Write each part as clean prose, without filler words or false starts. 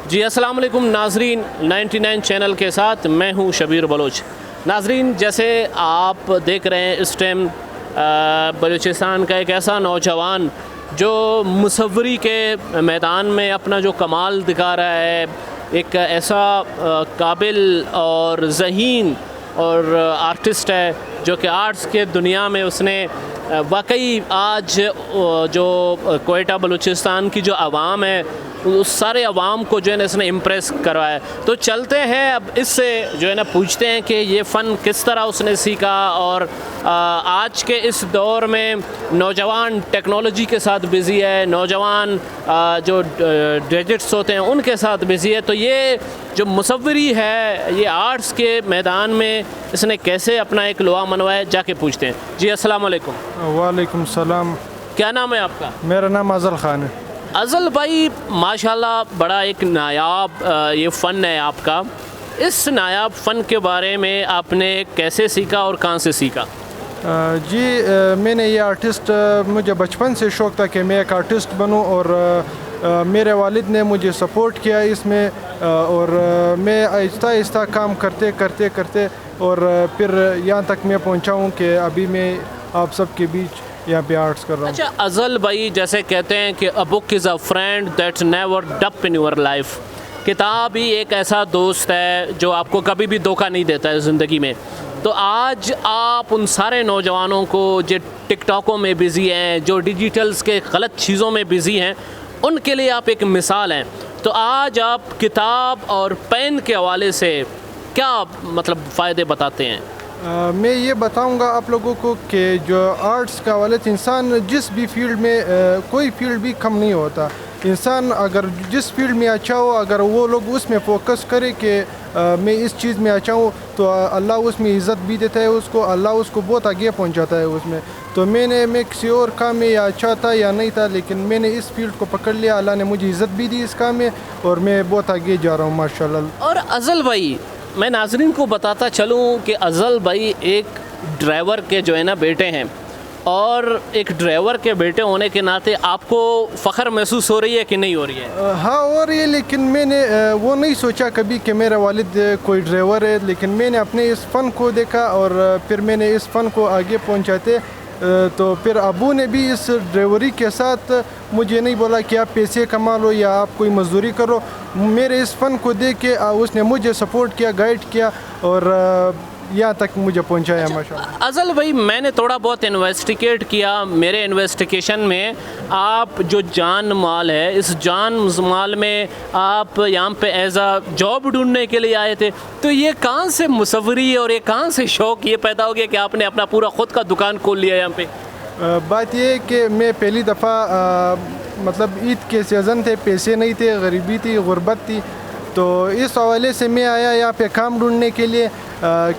جی السلام علیکم ناظرین، 99 چینل کے ساتھ میں ہوں شبیر بلوچ۔ ناظرین، جیسے آپ دیکھ رہے ہیں اس ٹائم بلوچستان کا ایک ایسا نوجوان جو مصوری کے میدان میں اپنا جو کمال دکھا رہا ہے، ایک ایسا قابل اور ذہین اور آرٹسٹ ہے جو کہ آرٹس کے دنیا میں اس نے واقعی آج جو کوئٹہ بلوچستان کی جو عوام ہے اس سارے عوام کو جو ہے نا اس نے امپریس کروایا ہے۔ تو چلتے ہیں اب اس سے جو ہے نا پوچھتے ہیں کہ یہ فن کس طرح اس نے سیکھا، اور آج کے اس دور میں نوجوان ٹیکنالوجی کے ساتھ بزی ہے، نوجوان جو گیجٹس ہوتے ہیں ان کے ساتھ بزی ہے، تو یہ جو مصوری ہے یہ آرٹس کے میدان میں اس نے کیسے اپنا ایک لوہا منوایا، جا کے پوچھتے ہیں۔ جی السلام علیکم۔ وعلیکم السلام۔ کیا نام ہے آپ کا؟ میرا نام ازل خان ہے۔ ازل بھائی، ماشاءاللہ بڑا ایک نایاب یہ فن ہے آپ کا۔ اس نایاب فن کے بارے میں آپ نے کیسے سیکھا اور کہاں سے سیکھا؟ جی میں نے یہ آرٹسٹ، مجھے بچپن سے شوق تھا کہ میں ایک آرٹسٹ بنوں، اور میرے والد نے مجھے سپورٹ کیا اس میں، اور میں آہستہ آہستہ کام کرتے اور پھر یہاں تک میں پہنچا ہوں کہ ابھی میں آپ سب کے بیچ یہاں پہ آرٹس کر رہا ہوں۔ اچھا ازل بھائی، جیسے کہتے ہیں کہ a book is a friend that never dump in your life، کتاب ہی ایک ایسا دوست ہے جو آپ کو کبھی بھی دھوکہ نہیں دیتا ہے زندگی میں۔ تو آج آپ ان سارے نوجوانوں کو جو ٹک ٹاکوں میں بزی ہیں، جو ڈیجیٹلز کے غلط چیزوں میں بزی ہیں، ان کے لیے آپ ایک مثال ہیں۔ تو آج آپ کتاب اور پین کے حوالے سے کیا مطلب فائدے بتاتے ہیں؟ میں یہ بتاؤں گا آپ لوگوں کو کہ جو آرٹس کا حوالے سے انسان جس بھی فیلڈ میں، کوئی فیلڈ بھی کم نہیں ہوتا۔ انسان اگر جس فیلڈ میں اچھا ہو، اگر وہ لوگ اس میں فوکس کرے کہ میں اس چیز میں اچھا ہوں، تو اللہ اس میں عزت بھی دیتا ہے اس کو، اللہ اس کو بہت آگے پہنچاتا ہے اس میں۔ تو میں کسی اور کام میں یا اچھا تھا یا نہیں تھا، لیکن میں نے اس فیلڈ کو پکڑ لیا، اللہ نے مجھے عزت بھی دی اس کام میں، اور میں بہت آگے جا رہا ہوں ماشاءاللہ۔ اور ازل بھائی، میں ناظرین کو بتاتا چلوں کہ ازل بھائی ایک ڈرائیور کے جو ہے نا بیٹے ہیں، اور ایک ڈرائیور کے بیٹے ہونے کے ناطے آپ کو فخر محسوس ہو رہی ہے کہ نہیں ہو رہی ہے؟ ہاں ہو رہی ہے، لیکن میں نے وہ نہیں سوچا کبھی کہ میرا والد کوئی ڈرائیور ہے، لیکن میں نے اپنے اس فن کو دیکھا، اور پھر میں نے اس فن کو آگے پہنچاتے، تو پھر ابو نے بھی اس ڈرائیوری کے ساتھ مجھے نہیں بولا کہ آپ پیسے کما لو یا آپ کوئی مزدوری کرو، میرے اس فن کو دیکھ کے اس نے مجھے سپورٹ کیا، گائیڈ کیا، اور یہاں تک مجھے پہنچایا ماشاءاللہ۔ ازل بھائی، میں نے تھوڑا بہت انویسٹیگیٹ کیا، میرے انویسٹیگیشن میں آپ جو جان مال ہے، اس جان مال میں آپ یہاں پہ ایز اے جاب ڈھونڈنے کے لیے آئے تھے، تو یہ کہاں سے مصوری اور یہ کہاں سے شوق یہ پیدا ہو گیا کہ آپ نے اپنا پورا خود کا دکان کھول لیا یہاں پہ؟ بات یہ ہے کہ میں پہلی دفعہ مطلب عید کے سیزن تھے، پیسے نہیں تھے، غریبی تھی، غربت تھی، تو اس حوالے سے میں آیا یہاں پہ کام ڈھونڈنے کے لیے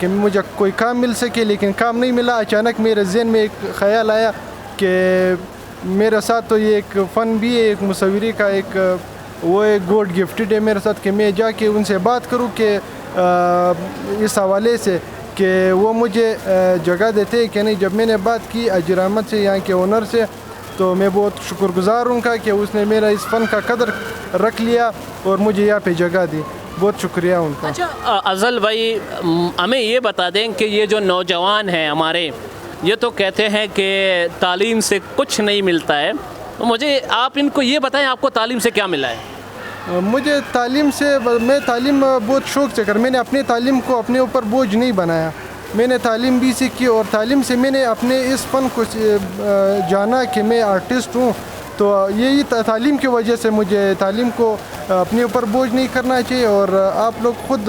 کہ مجھے کوئی کام مل سکے، لیکن کام نہیں ملا۔ اچانک میرے ذہن میں ایک خیال آیا کہ میرے ساتھ تو یہ ایک فن بھی ہے، ایک مصوری کا ایک وہ ایک گوڈ گفٹڈ ہے میرے ساتھ، کہ میں جا کے ان سے بات کروں کہ اس حوالے سے کہ وہ مجھے جگہ دیتے کہ نہیں۔ جب میں نے بات کی اجر احمد سے، یہاں کے اونر سے، تو میں بہت شکر گزار ہوں کا کہ اس نے میرا اس فن کا قدر رکھ لیا اور مجھے یہاں پہ جگہ دی، بہت شکریہ ان کا۔ اچھا ازل بھائی، ہمیں یہ بتا دیں کہ یہ جو نوجوان ہیں ہمارے، یہ تو کہتے ہیں کہ تعلیم سے کچھ نہیں ملتا ہے، مجھے آپ ان کو یہ بتائیں آپ کو تعلیم سے کیا ملا ہے؟ مجھے تعلیم سے، میں تعلیم بہت شوق سے میں نے اپنے تعلیم کو اپنے اوپر بوجھ نہیں بنایا، میں نے تعلیم بھی سیکھی، اور تعلیم سے میں نے اپنے اس فن کو جانا کہ میں آرٹسٹ ہوں، تو یہی تعلیم کی وجہ سے مجھے تعلیم کو اپنے اوپر بوجھ نہیں کرنا چاہیے، اور آپ لوگ خود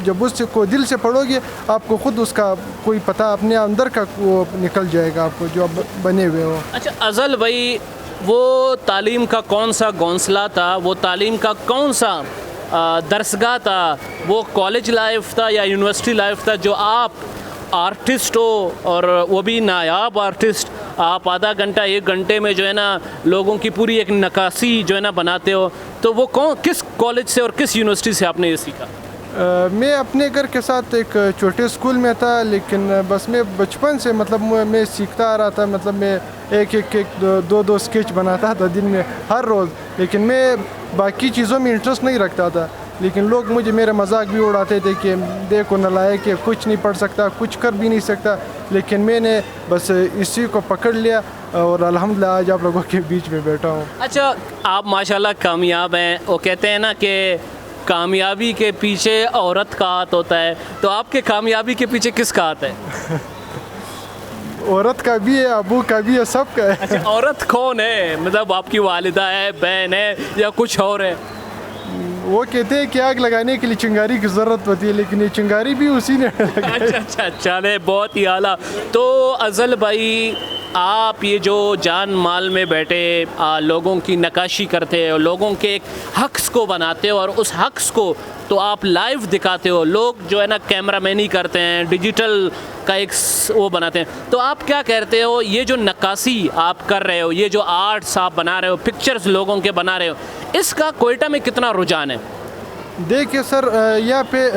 جب اس کو دل سے پڑھو گے آپ کو خود اس کا کوئی پتہ اپنے اندر کا وہ نکل جائے گا آپ کو جو آپ بنے ہوئے ہو۔ اچھا ازل بھائی، وہ تعلیم کا کون سا گونسلہ تھا، وہ تعلیم کا کون سا درسگاہ تھا، وہ کالج لائف تھا یا یونیورسٹی لائف تھا جو آپ آرٹسٹ ہو، اور وہ بھی نایاب آرٹسٹ، آپ آدھا گھنٹہ ایک گھنٹے میں جو ہے نا لوگوں کی پوری ایک نکاسی جو ہے نا بناتے ہو، تو وہ کس کالج سے اور کس یونیورسٹی سے آپ نے یہ سیکھا؟ میں اپنے گھر کے ساتھ ایک چھوٹے اسکول میں تھا، لیکن بس میں بچپن سے مطلب میں سیکھتا آ رہا تھا، مطلب میں ایک دو اسکیچ بناتا تھا دن میں ہر روز، لیکن میں باقی چیزوں میں انٹرسٹ نہیں رکھتا تھا. لیکن لوگ مجھے میرا مذاق بھی اڑاتے تھے کہ دیکھو نالائق کہ کچھ نہیں پڑھ سکتا، کچھ کر بھی نہیں سکتا. لیکن میں نے بس اسی کو پکڑ لیا اور الحمدللہ آج آپ لوگوں کے بیچ میں بیٹھا ہوں. اچھا، آپ ماشاءاللہ کامیاب ہیں. وہ کہتے ہیں نا کہ کامیابی کے پیچھے عورت کا ہاتھ ہوتا ہے، تو آپ کے کامیابی کے پیچھے کس کا ہاتھ ہے؟ عورت کا بھی ہے، ابو کا بھی ہے، سب کا ہے. اچھا، عورت کون ہے؟ مطلب آپ کی والدہ ہے، بہن ہے، یا کچھ اور ہے؟ وہ کہتے ہیں کہ آگ لگانے کے لیے چنگاری کی ضرورت ہوتی ہے، لیکن یہ چنگاری بھی اسی نے اچھا چلے، بہت ہی اعلیٰ. تو افضل بھائی، آپ یہ جو جان مال میں بیٹھے لوگوں کی نقاشی کرتے ہو، لوگوں کے ایک حقس کو بناتے ہو، اور اس حقس کو تو آپ لائیو دکھاتے ہو. لوگ جو ہے نا کیمرہ مینی کرتے ہیں، ڈیجیٹل کا ایک وہ بناتے ہیں. تو آپ کیا کہتے ہو، یہ جو نقاشی آپ کر رہے ہو، یہ جو آرٹس آپ بنا رہے ہو، پکچرز لوگوں کے بنا رہے ہو، اس کا کوئٹہ میں کتنا رجحان ہے؟ دیکھیے سر، یہاں پہ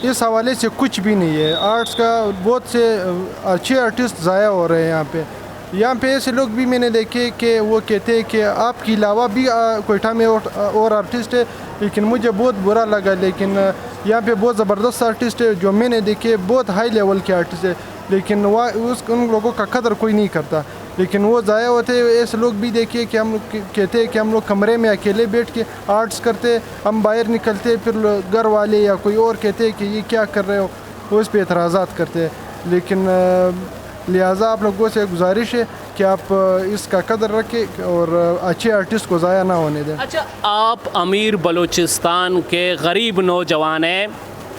اس حوالے سے کچھ بھی نہیں ہے. آرٹس کا بہت سے اچھے آرٹسٹ ضائع ہو رہے ہیں یہاں پہ ایسے لوگ بھی میں نے دیکھے کہ وہ کہتے ہیں کہ آپ کے علاوہ بھی کوئٹہ میں اور آرٹسٹ ہے، لیکن مجھے بہت برا لگا. لیکن یہاں پہ بہت زبردست آرٹسٹ ہے جو میں نے دیکھے، بہت ہائی لیول کے آرٹسٹ ہے، لیکن ان لوگوں کا قدر کوئی نہیں کرتا. لیکن وہ ضائع ہوتے. ایسے لوگ بھی دیکھیے کہ ہم کہتے ہیں کہ ہم لوگ کمرے میں اکیلے بیٹھ کے آرٹس کرتے، ہم باہر نکلتے پھر گھر والے یا کوئی اور کہتے ہیں کہ یہ کیا کر رہے ہو، وہ اس پہ اعتراضات کرتے ہیں. لیکن لہٰذا آپ لوگوں سے گزارش ہے کہ آپ اس کا قدر رکھیں اور اچھے آرٹسٹ کو ضائع نہ ہونے دیں. اچھا، آپ امیر بلوچستان کے غریب نوجوان ہیں،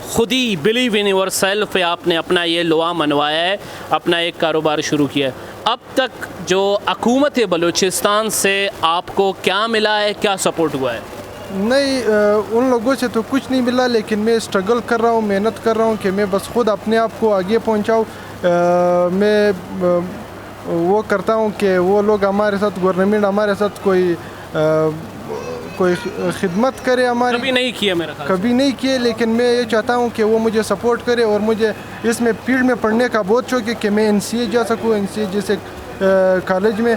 خود he believe in your self آپ نے اپنا یہ لوا منوایا ہے، اپنا ایک کاروبار شروع کیا ہے. اب تک جو حکومت بلوچستان سے آپ کو کیا ملا ہے، کیا سپورٹ ہوا ہے؟ نہیں، ان لوگوں سے تو کچھ نہیں ملا، لیکن میں اسٹرگل کر رہا ہوں، محنت کر رہا ہوں کہ میں بس خود اپنے آپ کو آگے پہنچاؤں. میں وہ کرتا ہوں کہ وہ لوگ ہمارے ساتھ، گورنمنٹ ہمارے ساتھ کوئی خدمت کرے ہماری. کبھی نہیں کیا میرا خیال، کبھی نہیں کیے، لیکن میں یہ چاہتا ہوں کہ وہ مجھے سپورٹ کرے. اور مجھے اس میں فیلڈ میں پڑھنے کا بہت شوق ہے کہ میں NCA جا سکوں، NCA جیسے کالج میں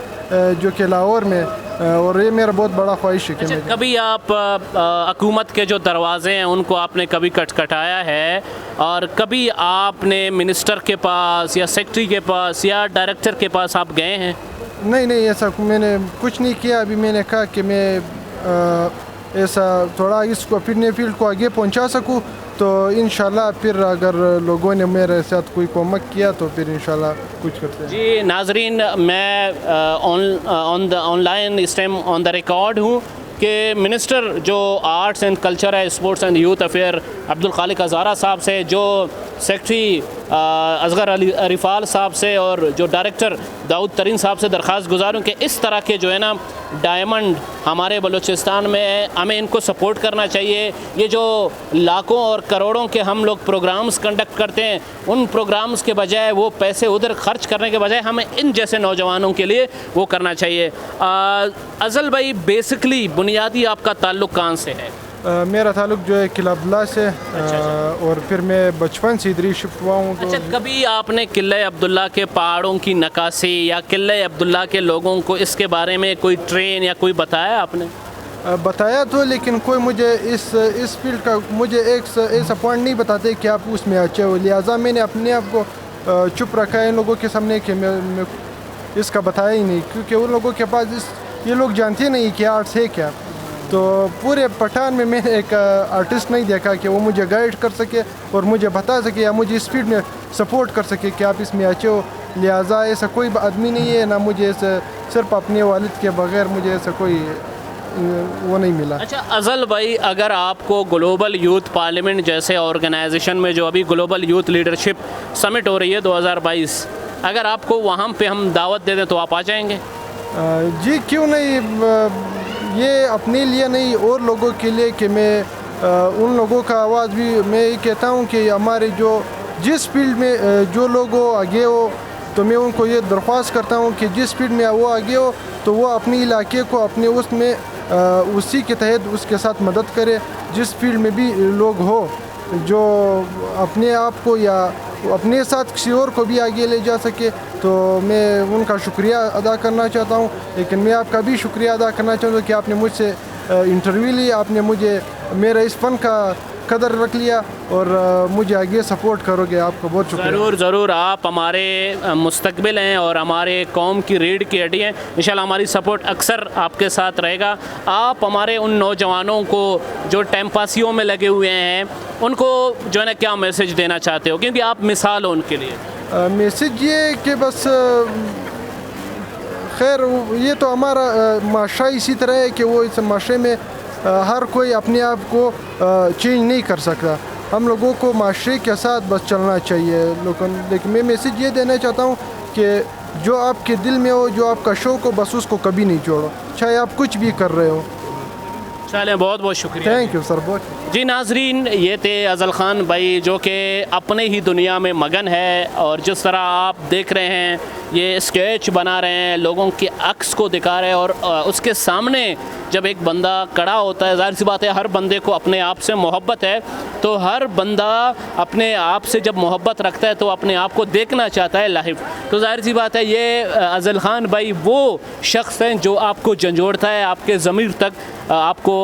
جو کہ لاہور میں، اور یہ میرا بہت بڑا خواہش ہے کہ میں. کبھی آپ حکومت کے جو دروازے ہیں ان کو آپ نے کبھی کھٹکھٹایا ہے، اور کبھی آپ نے منسٹر کے پاس یا سیکٹری کے پاس یا ڈائریکٹر کے پاس آپ گئے ہیں؟ نہیں، ایسا میں نے کچھ نہیں کیا. ابھی میں نے کہا کہ میں ایسا تھوڑا اس کو اپنے فیلڈ کو آگے پہنچا سکوں، تو انشاءاللہ پھر اگر لوگوں نے میرے ساتھ کوئی کومک کیا تو پھر انشاءاللہ کچھ کرتے ہیں. جی ناظرین، میں آن لائن اس ٹائم آن دا ریکارڈ ہوں کہ منسٹر جو آرٹس اینڈ کلچر ہے، sports and youth affair Abdul Khaliq Hazara صاحب سے، جو سیکٹری اصغر عریفال صاحب سے، اور جو ڈائریکٹر داؤد ترین صاحب سے درخواست گزار ہوں کہ اس طرح کے جو ہے نا ڈائمنڈ ہمارے بلوچستان میں ہے، ہمیں ان کو سپورٹ کرنا چاہیے. یہ جو لاکھوں اور کروڑوں کے ہم لوگ پروگرامز کنڈکٹ کرتے ہیں، ان پروگرامز کے بجائے وہ پیسے ادھر خرچ کرنے کے بجائے ہمیں ان جیسے نوجوانوں کے لیے وہ کرنا چاہیے. افضل بھائی، بیسکلی بنیادی آپ کا تعلق کہاں سے ہے؟ میرا تعلق جو ہے قلعہ عبداللہ سے، اور پھر میں بچپن سے ادھر ہی شفٹ ہوا ہوں. اچھا، کبھی آپ نے قلعہ عبداللہ کے پہاڑوں کی نقاشی یا قلعہ عبداللہ کے لوگوں کو اس کے بارے میں کوئی ٹرین یا کوئی بتایا آپ نے؟ بتایا تو، لیکن کوئی مجھے اس فیلڈ کا مجھے ایسا پوائنٹ نہیں بتاتے کہ آپ اس میں اچھے ہو. لہٰذا میں نے اپنے آپ کو چپ رکھا ہے ان لوگوں کے سامنے کہ میں اس کا بتایا ہی نہیں، کیونکہ ان لوگوں کے پاس یہ لوگ جانتے نہیں کہ آرٹس ہے کیا. تو پورے پٹھان میں نے ایک آرٹسٹ نہیں دیکھا کہ وہ مجھے گائیڈ کر سکے اور مجھے بتا سکے یا مجھے اس فیلڈ میں سپورٹ کر سکے کہ آپ اس میں اچھے ہو. لہٰذا ایسا کوئی آدمی نہیں ہے، نہ مجھے صرف اپنے والد کے بغیر مجھے ایسا کوئی وہ نہیں ملا. اچھا افضل بھائی، اگر آپ کو گلوبل یوتھ پارلیمنٹ جیسے آرگنائزیشن میں جو ابھی گلوبل یوتھ لیڈرشپ سمٹ ہو رہی ہے 2022، اگر آپ کو وہاں پہ ہم دعوت دے دیں تو آپ آ جائیں گے؟ جی کیوں نہیں. یہ اپنے لیے نہیں، اور لوگوں کے لیے کہ میں ان لوگوں کا آواز بھی میں یہ کہتا ہوں کہ ہمارے جو جس فیلڈ میں جو لوگ آگے ہو، تو میں ان کو یہ درخواست کرتا ہوں کہ جس فیلڈ میں وہ آگے ہو تو وہ اپنے علاقے کو اپنے اس میں اسی کے تحت اس کے ساتھ مدد کرے. جس فیلڈ میں بھی لوگ ہو جو اپنے آپ کو یا اپنے ساتھ کسی اور کو بھی آگے لے جا سکے. تو میں ان کا شکریہ ادا کرنا چاہتا ہوں. لیکن میں آپ کا بھی شکریہ ادا کرنا چاہتا ہوں کہ آپ نے مجھ سے انٹرویو لی, آپ نے مجھے میرا اس فن کا قدر رکھ لیا اور مجھے آگے سپورٹ کرو گے. آپ کو بہت شکریہ. ضرور ضرور, آپ ہمارے مستقبل ہیں اور ہمارے قوم کی ریڑھ کی ہڈی ہیں. انشاءاللہ ہماری سپورٹ اکثر آپ کے ساتھ رہے گا. آپ ہمارے ان نوجوانوں کو جو ٹائم پاسیوں میں لگے ہوئے ہیں ان کو جو ہے نا کیا میسج دینا چاہتے ہو, کیونکہ آپ مثال ہو ان کے لیے؟ میسج یہ کہ بس خیر یہ تو ہمارا معاشرہ اسی طرح ہے کہ وہ اس معاشرے میں ہر کوئی اپنے آپ کو چینج نہیں کر سکتا. ہم لوگوں کو معاشرے کے ساتھ بس چلنا چاہیے. لیکن میں میسج یہ دینا چاہتا ہوں کہ جو آپ کے دل میں ہو, جو آپ کا شوق ہو, بس اس کو کبھی نہیں چھوڑو, چاہے آپ کچھ بھی کر رہے ہو. چلیں, بہت بہت شکریہ. Thank you sir. بہت جی ناظرین, یہ تھے ازل خان بھائی جو کہ اپنے ہی دنیا میں مگن ہے, اور جس طرح آپ دیکھ رہے ہیں یہ اسکیچ بنا رہے ہیں, لوگوں کے عکس کو دکھا رہے ہیں, اور اس کے سامنے جب ایک بندہ کھڑا ہوتا ہے, ظاہر سی بات ہے ہر بندے کو اپنے آپ سے محبت ہے, تو ہر بندہ اپنے آپ سے جب محبت رکھتا ہے تو اپنے آپ کو دیکھنا چاہتا ہے لائف. تو ظاہر سی بات ہے یہ ازل خان بھائی وہ شخص ہیں جو آپ کو جھنجھوڑتا ہے, آپ کے ضمیر تک آپ کو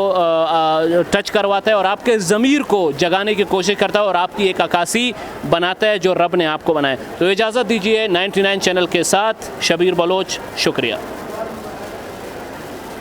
ٹچ کرواتا ہے, اور آپ کے ضمیر کو جگانے کی کوشش کرتا ہے, اور آپ کی ایک عکاسی بناتا ہے جو رب نے آپ کو بنایا. تو اجازت دیجیے 99 چینل کے ساتھ شبیر بلوچ. شکریہ.